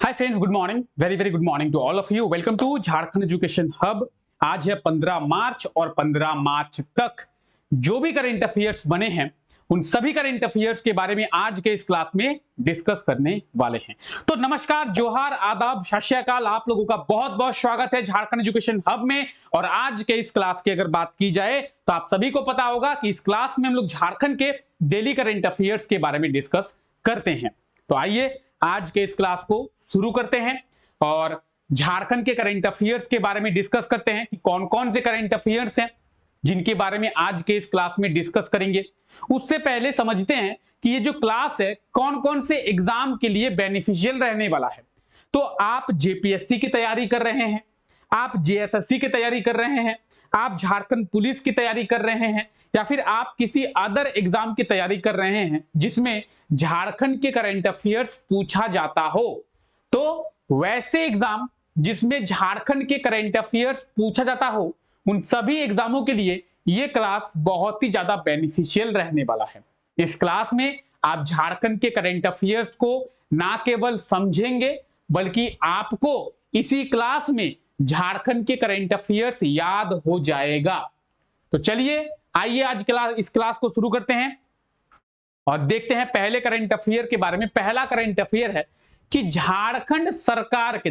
Hi friends, good morning. Very very good morning to all of you. Welcome to Jharkhand education hub. आज है 15 मार्च और 15 मार्च तक जो भी करंट अफेयर्स बने हैं उन सभी करंट अफेयर्स के बारे में आज के इस क्लास में डिस्कस करने वाले हैं। तो नमस्कार, जोहार, आदाब, सत श्री अकाल। आप लोगों का बहुत बहुत स्वागत है झारखंड एजुकेशन हब में। और आज के इस क्लास की अगर बात की जाए तो आप सभी को पता होगा कि इस क्लास में हम लोग झारखंड के डेली करंट अफेयर्स के बारे में डिस्कस करते हैं। तो आइए आज के इस क्लास को शुरू करते हैं और झारखंड के करंट अफेयर्स के बारे में डिस्कस करते हैं कि कौन कौन से करंट अफेयर्स हैं जिनके बारे में आज के इस क्लास में डिस्कस करेंगे। उससे पहले समझते हैं कि ये जो क्लास है कौन कौन से एग्जाम के लिए बेनिफिशियल रहने वाला है। तो आप जेपीएससी की तैयारी कर रहे हैं, आप जेएसएससी की तैयारी कर रहे हैं, आप झारखंड पुलिस की तैयारी कर रहे हैं, या फिर आप किसी अदर एग्जाम की तैयारी कर रहे हैं जिसमें झारखंड के करंट अफेयर्स पूछा जाता हो, तो वैसे एग्जाम जिसमें झारखंड के करंट अफेयर्स पूछा जाता हो उन सभी एग्जामों के लिए यह क्लास बहुत ही ज्यादा बेनिफिशियल रहने वाला है। इस क्लास में आप झारखंड के करंट अफेयर्स को ना केवल समझेंगे बल्कि आपको इसी क्लास में झारखंड के करंट अफेयर्स याद हो जाएगा। तो चलिए आइए आज इस क्लास को शुरू करते हैं और देखते हैं पहले करंट अफेयर के बारे में। पहला करंट अफेयर है कि झारखंड सरकार के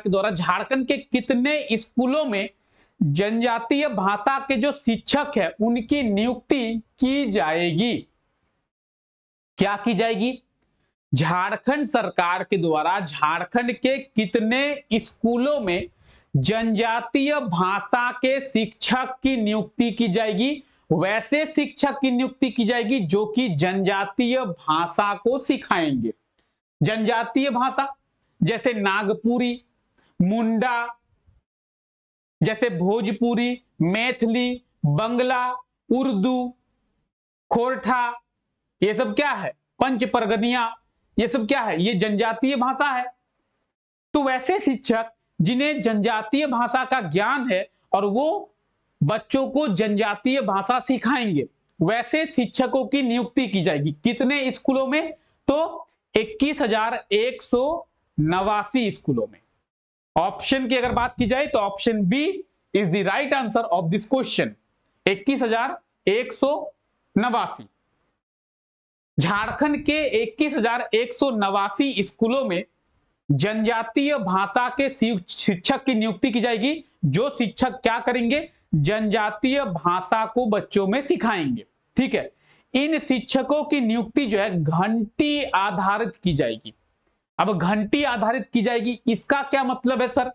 द्वारा झारखंड के कितने स्कूलों में जनजातीय भाषा के जो शिक्षक है उनकी नियुक्ति की जाएगी। क्या की जाएगी? झारखंड सरकार के द्वारा झारखंड के कितने स्कूलों में जनजातीय भाषा के शिक्षक की नियुक्ति की जाएगी। वैसे शिक्षक की नियुक्ति की जाएगी जो कि जनजातीय भाषा को सिखाएंगे। जनजातीय भाषा जैसे नागपुरी, मुंडा, जैसे भोजपुरी, मैथिली, बंगला, उर्दू, खोरठा, ये सब क्या है? पंच परगनिया, ये सब क्या है? ये जनजातीय भाषा है। तो वैसे शिक्षक जिन्हें जनजातीय भाषा का ज्ञान है और वो बच्चों को जनजातीय भाषा सिखाएंगे, वैसे शिक्षकों की नियुक्ति की जाएगी। कितने स्कूलों में? तो 21,189 स्कूलों में। ऑप्शन की अगर बात की जाए तो option B is the right answer of this question. 21,189 Jharkhand के 21,189 स्कूलों में जनजातीय भाषा के शिक्षक की नियुक्ति की जाएगी। जो शिक्षक क्या करेंगे? जनजातीय भाषा को बच्चों में सिखाएंगे। ठीक है, इन शिक्षकों की नियुक्ति जो है घंटी आधारित की जाएगी। अब घंटी आधारित की जाएगी, इसका क्या मतलब है सर?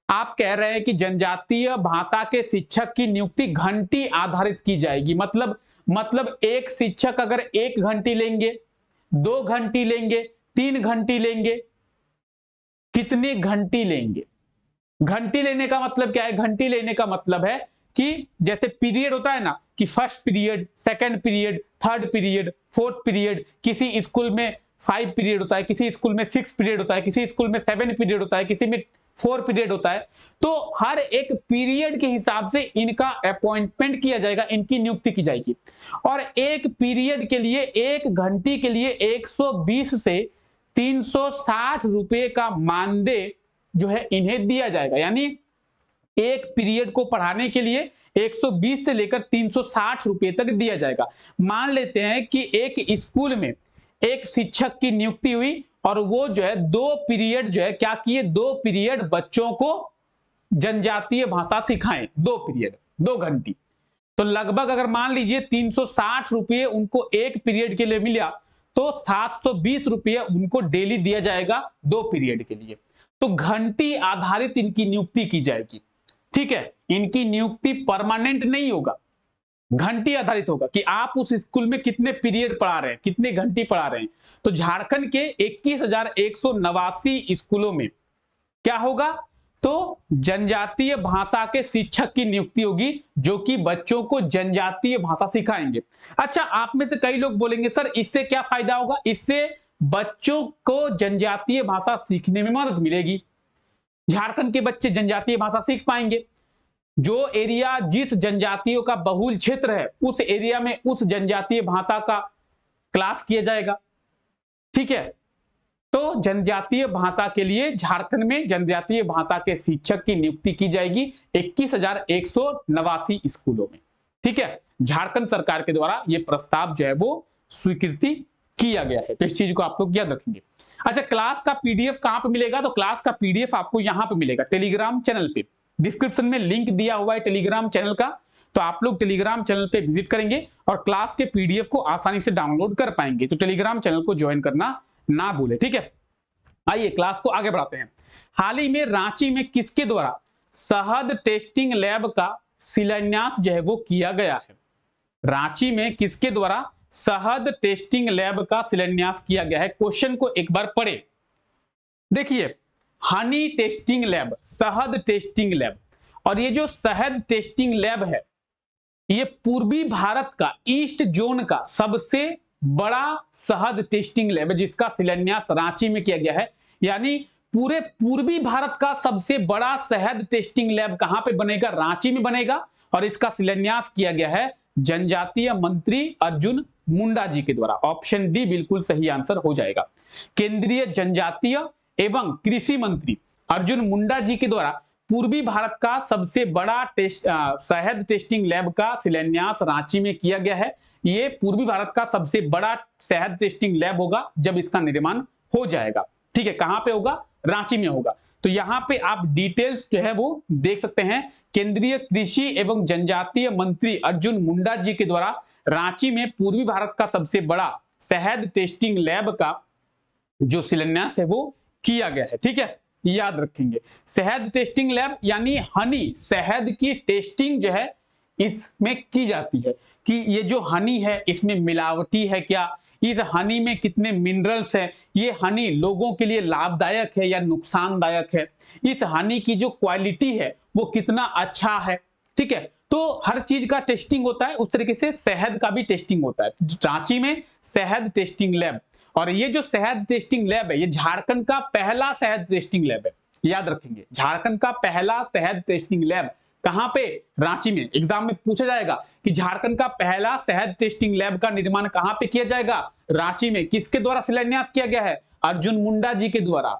आप कह रहे हैं कि जनजातीय भाषा के शिक्षक की नियुक्ति घंटी आधारित की जाएगी। मतलब एक शिक्षक अगर 1 घंटी लेंगे, 2 घंटी लेंगे, 3 घंटी लेंगे, कितने घंटी लेंगे? घंटी लेने का मतलब क्या है? घंटी लेने का मतलब है कि जैसे पीरियड होता है ना, कि first period, second period, third period, fourth period. किसी स्कूल में 5 पीरियड होता है, किसी स्कूल में 6 पीरियड होता है, किसी स्कूल में 7 पीरियड होता है, किसी में 4 पीरियड होता है। तो हर एक पीरियड के हिसाब से इनका अपॉइंटमेंट किया जाएगा, इनकी नियुक्ति की जाएगी। और एक पीरियड के लिए, 1 घंटी के लिए 120 से 360 रुपए का मानदेय जो है इन्हें दिया जाएगा। यानी एक पीरियड को पढ़ाने के लिए 120 से लेकर 360 रुपए तक दिया जाएगा। मान लेते हैं कि एक स्कूल में एक शिक्षक की नियुक्ति हुई और वो जो है 2 पीरियड जो है क्या किए? 2 पीरियड बच्चों को जनजातीय भाषा सिखाएं। 2 पीरियड, 2 घंटी। तो लगभग अगर मान लीजिए 360 रुपये उनको एक पीरियड के लिए मिला तो 720 रुपये उनको डेली दिया जाएगा 2 पीरियड के लिए। तो घंटी आधारित इनकी नियुक्ति की जाएगी। ठीक है, इनकी नियुक्ति परमानेंट नहीं होगा, घंटी आधारित होगा कि आप उस स्कूल में कितने पीरियड पढ़ा रहे हैं, कितने घंटी पढ़ा रहे हैं। तो झारखंड के 21,189 स्कूलों में क्या होगा? तो जनजातीय भाषा के शिक्षक की नियुक्ति होगी जो कि बच्चों को जनजातीय भाषा सिखाएंगे। अच्छा, आप में से कई लोग बोलेंगे सर इससे क्या फायदा होगा? इससे बच्चों को जनजातीय भाषा सीखने में मदद मिलेगी। झारखंड के बच्चे जनजातीय भाषा सीख पाएंगे। जो एरिया, जिस जनजातियों का बहुल क्षेत्र है, उस एरिया में उस जनजातीय भाषा का क्लास किया जाएगा। ठीक है, तो जनजातीय भाषा के लिए झारखंड में जनजातीय भाषा के शिक्षक की नियुक्ति की जाएगी 21,189 स्कूलों में। ठीक है, झारखंड सरकार के द्वारा यह प्रस्ताव जो है वो स्वीकृति किया गया है, तो इस चीज को आप लोग याद रखेंगे। अच्छा, क्लास का पीडीएफ कहां पे मिलेगा? तो क्लास का पीडीएफ आपको यहां पे मिलेगा, टेलीग्राम चैनल पे। डिस्क्रिप्शन में लिंक दिया हुआ है टेलीग्राम चैनल का, तो आप लोग टेलीग्राम चैनल पे विजिट करेंगे और क्लास के पीडीएफ को आसानी से डाउनलोड कर पाएंगे। तो टेलीग्राम चैनल को ज्वाइन करना ना भूले। ठीक है, आइए क्लास को आगे बढ़ाते हैं। हाल ही में रांची में किसके द्वारा शहद टेस्टिंग लैब का शिलान्यास जो है वो किया गया है? रांची में किसके द्वारा शहद टेस्टिंग लैब का शिलान्यास किया गया है? क्वेश्चन को एक बार पढ़े। देखिए, हनी टेस्टिंग लैब, शहद टेस्टिंग लैब, और ये जो शहद टेस्टिंग लैब है ये पूर्वी भारत का, ईस्ट जोन का सबसे बड़ा शहद टेस्टिंग लैब है जिसका शिलान्यास रांची में किया गया है। यानी पूरे पूर्वी भारत का सबसे बड़ा शहद टेस्टिंग लैब कहां पे बनेगा? रांची में बनेगा, और इसका शिलान्यास किया गया है जनजातीय मंत्री अर्जुन मुंडा जी के द्वारा। ऑप्शन डी बिल्कुल सही आंसर हो जाएगा। केंद्रीय जनजातीय एवं कृषि मंत्री अर्जुन मुंडा जी के द्वारा पूर्वी भारत का सबसे बड़ा शहद टेस्टिंग लैब का शिलान्यास रांची में किया गया है। ये पूर्वी भारत का सबसे बड़ा शहद टेस्टिंग लैब होगा जब इसका निर्माण हो जाएगा। ठीक है, कहां पे होगा? रांची में होगा। तो यहां पे आप डिटेल्स जो है वो देख सकते हैं। केंद्रीय कृषि एवं जनजातीय मंत्री अर्जुन मुंडा जी के द्वारा रांची में पूर्वी भारत का सबसे बड़ा शहद टेस्टिंग लैब का जो शिलान्यास है वो किया गया है। ठीक है, याद रखेंगे। शहद टेस्टिंग लैब यानी हनी, शहद की टेस्टिंग जो है इसमें की जाती है कि ये जो हनी है इसमें मिलावटी है क्या, इस हनी में कितने मिनरल्स हैं, ये हनी लोगों के लिए लाभदायक है या नुकसानदायक है, इस हनी की जो क्वालिटी है वो कितना अच्छा है। ठीक है, तो हर चीज का टेस्टिंग होता है, उस तरीके से शहद का भी टेस्टिंग होता है। रांची में शहद टेस्टिंग लैब, और ये जो शहद टेस्टिंग लैब है ये झारखंड का पहला शहद टेस्टिंग लैब है। याद रखेंगे, झारखंड का पहला शहद टेस्टिंग लैब कहां पे? रांची में। एग्जाम में पूछा जाएगा कि झारखंड का पहला शहद टेस्टिंग लैब का निर्माण कहां पे किया जाएगा? रांची में। किसके द्वारा शिलान्यास किया गया है? अर्जुन मुंडा जी के द्वारा।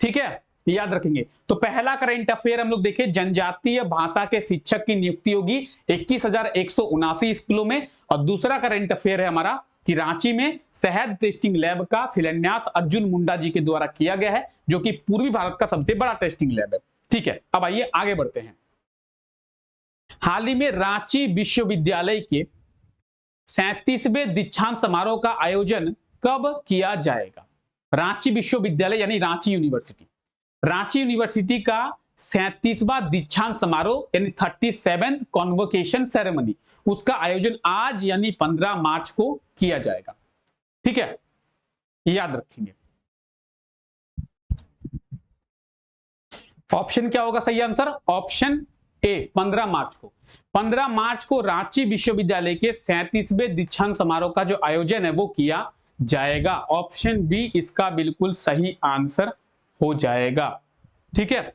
ठीक है, याद रखेंगे। तो पहला करंट अफेयर हम लोग देखें, जनजातीय भाषा के शिक्षक की नियुक्ति होगी 21,179 स्कूलों में। और दूसरा करंट अफेयर है हमारा कि रांची में शहद टेस्टिंग लैब का शिलान्यास अर्जुन मुंडा जी के द्वारा किया गया है, जो कि पूर्वी भारत का सबसे बड़ा टेस्टिंग लैब है। ठीक है, अब आइए आगे बढ़ते हैं। हाल ही में रांची विश्वविद्यालय के 37वें दीक्षांत समारोह का आयोजन कब किया जाएगा? रांची विश्वविद्यालय यानी रांची यूनिवर्सिटी, रांची यूनिवर्सिटी का 37वां दीक्षांत समारोह यानी 37th कॉन्वोकेशन सेरेमनी, उसका आयोजन आज यानी 15 मार्च को किया जाएगा। ठीक है, याद रखेंगे। ऑप्शन क्या होगा सही आंसर? ऑप्शन ए 15 मार्च को। 15 मार्च को रांची विश्वविद्यालय के 37वें दीक्षांत समारोह का जो आयोजन है वो किया जाएगा। ऑप्शन बी इसका बिल्कुल सही आंसर हो जाएगा। ठीक है,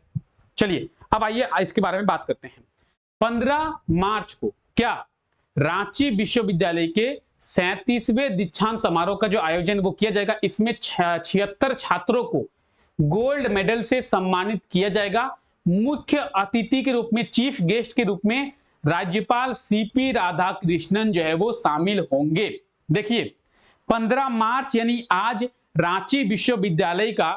चलिए अब आइए इसके बारे में बात करते हैं। 15 मार्च को क्या रांची विश्वविद्यालय के 37वें दीक्षांत समारोह का जो आयोजन वो किया जाएगा। इसमें 76 छात्रों को गोल्ड मेडल से सम्मानित किया जाएगा। मुख्य अतिथि के रूप में, चीफ गेस्ट के रूप में राज्यपाल सीपी राधाकृष्णन जो है वो शामिल होंगे। देखिए 15 मार्च यानी आज रांची विश्वविद्यालय का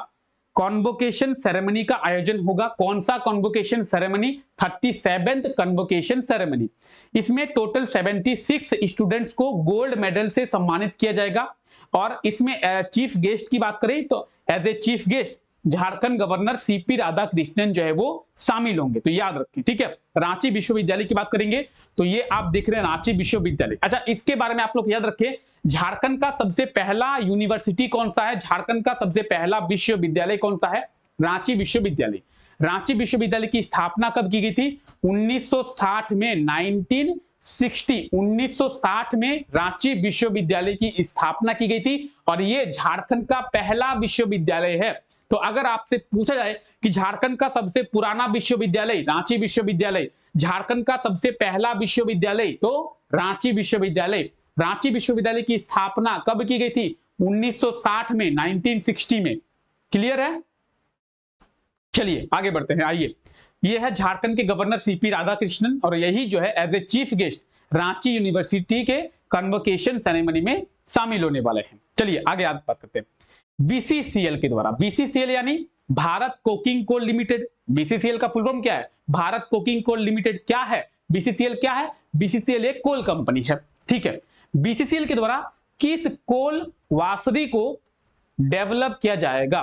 कॉन्वोकेशन सेरेमनी का आयोजन होगा। कौन सा convocation ceremony? 37th convocation ceremony. इसमें टोटल 76 स्टूडेंट्स को गोल्ड मेडल से सम्मानित किया जाएगा। और इसमें चीफ गेस्ट की बात करें तो as a chief guest Jharkhand governor C P Radhakrishnan जो है वो शामिल होंगे। तो याद रखें। ठीक है, रांची विश्वविद्यालय की बात करेंगे तो ये आप देख रहे हैं रांची विश्वविद्यालय। अच्छा, इसके बारे में आप लोग याद रखें, झारखंड का सबसे पहला यूनिवर्सिटी कौन सा है? झारखंड का सबसे पहला विश्वविद्यालय कौन सा है? रांची विश्वविद्यालय। रांची विश्वविद्यालय की स्थापना कब की गई थी? 1960 में। 1960 में रांची विश्वविद्यालय की स्थापना की गई थी और ये झारखंड का पहला विश्वविद्यालय है। तो अगर आपसे पूछा जाए कि झारखंड का सबसे पुराना विश्वविद्यालय रांची विश्वविद्यालय, झारखंड का सबसे पहला विश्वविद्यालय तो रांची विश्वविद्यालय, रांची विश्वविद्यालय की स्थापना कब की गई थी? 1960 में, 1960 में। क्लियर है? चलिए आगे बढ़ते हैं। आइए, ये है झारखंड के गवर्नर सीपी राधाकृष्णन और यही जो है as a chief guest Ranchi university के कन्वोकेशन सेरेमनी में शामिल होने वाले हैं। चलिए आगे बात करते हैं। बीसीसीएल के द्वारा, बीसीसीएल यानी Bharat coking coal limited. BCCL का फुल फॉर्म क्या है? Bharat coking coal limited. क्या है बीसीसीएल? क्या है बीसीसीएल? एक कोल कंपनी है, ठीक है। बीसीसीएल के द्वारा किस कोल वासरी को डेवलप किया जाएगा?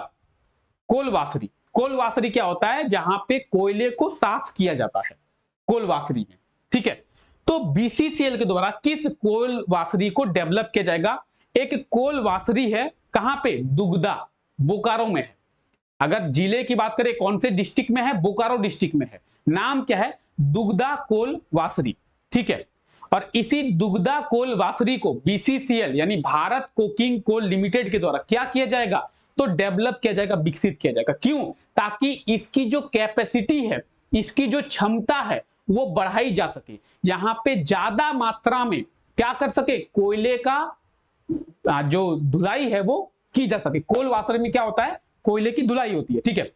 कोल वासरी। कोल वासरी क्या होता है? जहां पे कोयले को साफ किया जाता है कोल वासरी में, ठीक है। तो बीसीसीएल के द्वारा किस कोल वासरी को डेवलप किया जाएगा? एक कोल वासरी है, कहां पे? दुगदा, बोकारो में है। अगर जिले की बात करें कौन से डिस्ट्रिक्ट में है? बोकारो डिस्ट्रिक्ट में है। नाम क्या है? दुगदा कोल वासरी, ठीक है। और इसी दुगदा कोल वासरी को बीसीसीएल यानी भारत कोकिंग कोल लिमिटेड के द्वारा क्या किया जाएगा? तो डेवलप किया जाएगा, विकसित किया जाएगा। क्यों? ताकि इसकी जो कैपेसिटी है, इसकी जो क्षमता है वो बढ़ाई जा सके। यहां पे ज्यादा मात्रा में क्या कर सके? कोयले का जो धुलाई है वो की जा सके। कोल वासरी में क्या होता है? कोयले की धुलाई होती है, ठीक है।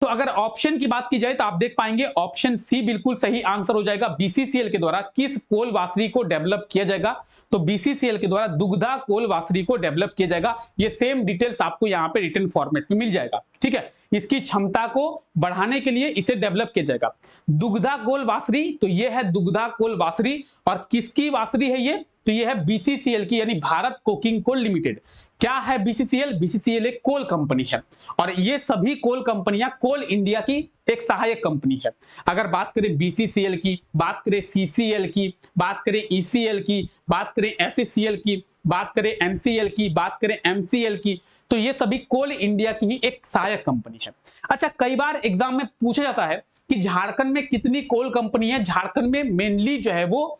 तो अगर ऑप्शन की बात की जाए तो आप देख पाएंगे ऑप्शन सी बिल्कुल सही आंसर हो जाएगा। बीसीसीएल के द्वारा किस कोल वासरी को डेवलप किया जाएगा? तो बीसीसीएल के द्वारा दुग्धा कोल वासरी को डेवलप किया जाएगा। ये सेम डिटेल्स आपको यहाँ पे रिटन फॉर्मेट में मिल जाएगा, ठीक है। इसकी क्षमता को बढ़ाने के लिए इसे डेवलप किया जाएगा। दुग्धा कोल वासरी, तो ये है दुग्धा कोल वासरी। और किसकी वासरी है ये? तो ये है बीसीसीएल की यानी भारत कोकिंग कोल लिमिटेड। क्या है बीसीसीएल? बीसीसीएल एक कोल कंपनी है और ये सभी कोल कंपनियां कोल इंडिया की एक सहायक कंपनी है। अगर बात करें बीसीसीएल की, बात करें सीसीएल की, बात करें ईसीएल की, बात करें एससीएल की, बात करें एमसीएल की, बात करें एमसीएल की, तो ये सभी कोल इंडिया की ही एक सहायक कंपनी है। अच्छा, कई बार एग्जाम में पूछा जाता है कि झारखंड में कितनी कोल कंपनी है? झारखंड में मेनली जो है वो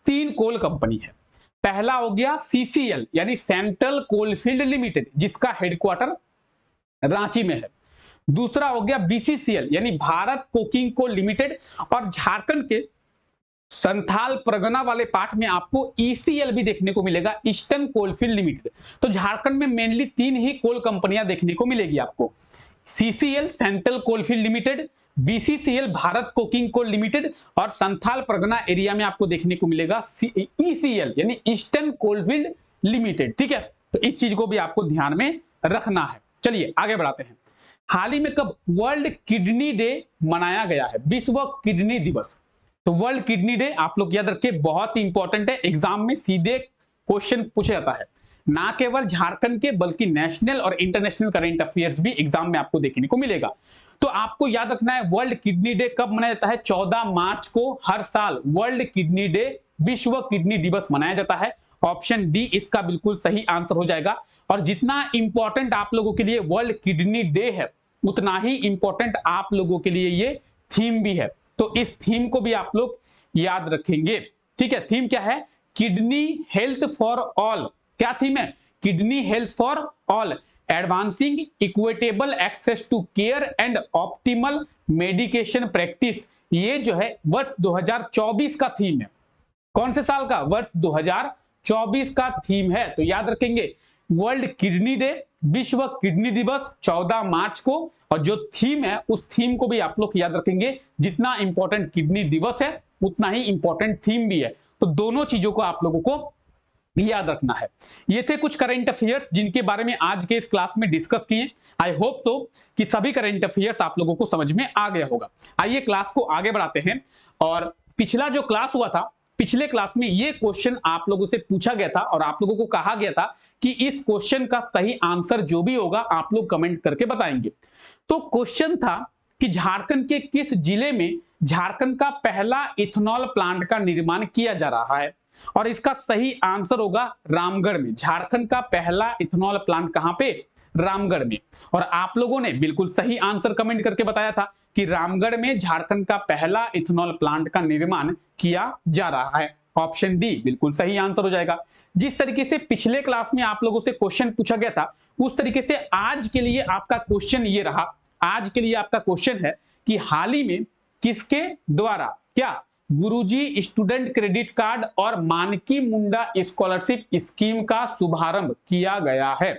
3 कोल कंपनी है। पहला हो गया सीसीएल यानी सेंट्रल कोलफील्ड लिमिटेड, जिसका हेडक्वार्टर रांची में है। दूसरा हो गया बीसीसीएल यानी भारत कोकिंग कोल लिमिटेड। और झारखंड के संथाल परगना वाले पार्ट में आपको ईसीएल भी देखने को मिलेगा, ईस्टर्न कोलफील्ड लिमिटेड। तो झारखंड में मेनली 3 ही कोल कंपनियां देखने को मिलेगी आपको। CCL central coalfield limited, BCCL Bharat coking coal limited और संथाल परगना एरिया में आपको देखने को मिलेगा ईसीएल यानी ईस्टर्न कोलफील्ड लिमिटेड, ठीक है। तो इस चीज को भी आपको ध्यान में रखना है। चलिए आगे बढ़ाते हैं। हाल ही में कब वर्ल्ड किडनी डे मनाया गया है? विश्व किडनी दिवस। तो वर्ल्ड किडनी डे आप लोग याद रखिए, बहुत ही इंपॉर्टेंट है। एग्जाम में सीधे क्वेश्चन पूछा जाता है, ना केवल झारखंड के बल्कि नेशनल और इंटरनेशनल करंट अफेयर्स भी एग्जाम में आपको देखने को मिलेगा। तो आपको याद रखना है वर्ल्ड किडनी डे कब मनाया जाता है? 14 मार्च को हर साल वर्ल्ड किडनी डे, विश्व किडनी दिवस मनाया जाता है। ऑप्शन डी इसका बिल्कुल सही आंसर हो जाएगा। और जितना इंपॉर्टेंट आप लोगों के लिए वर्ल्ड किडनी डे है, उतना ही इंपॉर्टेंट आप लोगों के लिए ये थीम भी है। तो इस थीम को भी आप लोग याद रखेंगे, ठीक है। थीम क्या है? Kidney health for all. क्या थीम है? Kidney health for all, advancing equitable access to care and optimal medication practice. ये जो है वर्ष 2024 का थीम है। कौन से साल का? वर्ष 2024 का थीम है। तो याद रखेंगे वर्ल्ड किडनी डे, विश्व किडनी दिवस 14 मार्च को, और जो थीम है उस थीम को भी आप लोग याद रखेंगे। जितना इंपॉर्टेंट किडनी दिवस है उतना ही इंपॉर्टेंट थीम भी है। तो दोनों चीजों को आप लोगों को याद रखना है। ये थे कुछ करंट अफेयर्स जिनके बारे में आज के इस क्लास में डिस्कस किए। आई होप तो कि सभी करंट अफेयर्स आप लोगों को समझ में आ गया होगा। आइए क्लास को आगे बढ़ाते हैं। और पिछला जो क्लास हुआ था, पिछले क्लास में ये क्वेश्चन आप लोगों से पूछा गया था और आप लोगों को कहा गया था कि इस क्वेश्चन का सही आंसर जो भी होगा आप लोग कमेंट करके बताएंगे। तो क्वेश्चन था कि झारखंड के किस जिले में झारखंड का पहला इथेनॉल प्लांट का निर्माण किया जा रहा है? और इसका सही आंसर होगा रामगढ़ में। झारखंड का पहला इथेनॉल प्लांट कहां पे? रामगढ़ में। और आप लोगों ने बिल्कुल सही आंसर कमेंट करके बताया था कि रामगढ़ में झारखंड का पहला इथेनॉल प्लांट का निर्माण किया जा रहा है। ऑप्शन डी बिल्कुल सही आंसर हो जाएगा। जिस तरीके से पिछले क्लास में आप लोगों से क्वेश्चन पूछा गया था, उस तरीके से आज के लिए आपका क्वेश्चन ये रहा। आज के लिए आपका क्वेश्चन है कि हाल ही में किसके द्वारा क्या गुरुजी स्टूडेंट क्रेडिट कार्ड और मानकी मुंडा स्कॉलरशिप स्कीम का शुभारंभ किया गया है?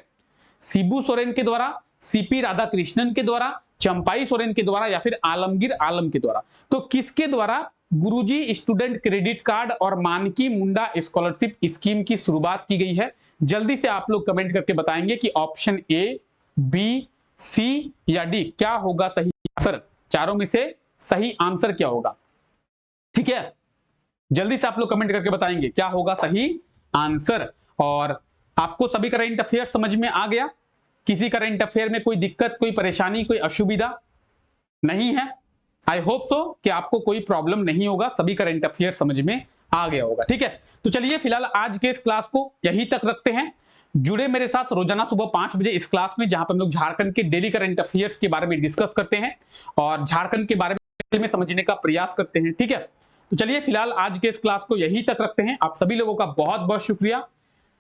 शिबू सोरेन के द्वारा, सीपी राधाकृष्णन के द्वारा, चंपाई सोरेन के द्वारा या फिर आलमगीर आलम के द्वारा? तो किसके द्वारा गुरुजी स्टूडेंट क्रेडिट कार्ड और मानकी मुंडा स्कॉलरशिप स्कीम की शुरुआत की गई है? जल्दी से आप लोग कमेंट करके बताएंगे कि ऑप्शन ए, बी, सी या डी क्या होगा सही आंसर। चारों में से सही आंसर क्या होगा? ठीक है, जल्दी से आप लोग कमेंट करके बताएंगे क्या होगा सही आंसर। और आपको सभी करंट अफेयर समझ में आ गया? किसी करंट अफेयर में कोई दिक्कत, कोई परेशानी, कोई असुविधा नहीं है? आई होप सो कि आपको कोई प्रॉब्लम नहीं होगा, सभी करंट अफेयर समझ में आ गया होगा। ठीक है, तो चलिए फिलहाल आज के इस क्लास को यहीं तक रखते हैं। जुड़े मेरे साथ रोजाना सुबह 5 बजे इस क्लास में, जहां पर हम लोग झारखंड के डेली करंट अफेयर्स के बारे में डिस्कस करते हैं और झारखंड के बारे में समझने का प्रयास करते हैं। ठीक है, तो चलिए फिलहाल आज के इस क्लास को यहीं तक रखते हैं। आप सभी लोगों का बहुत बहुत शुक्रिया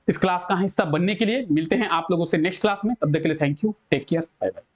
इस क्लास का हिस्सा बनने के लिए। मिलते हैं आप लोगों से नेक्स्ट क्लास में, तब तक के लिए thank you, take care, bye bye.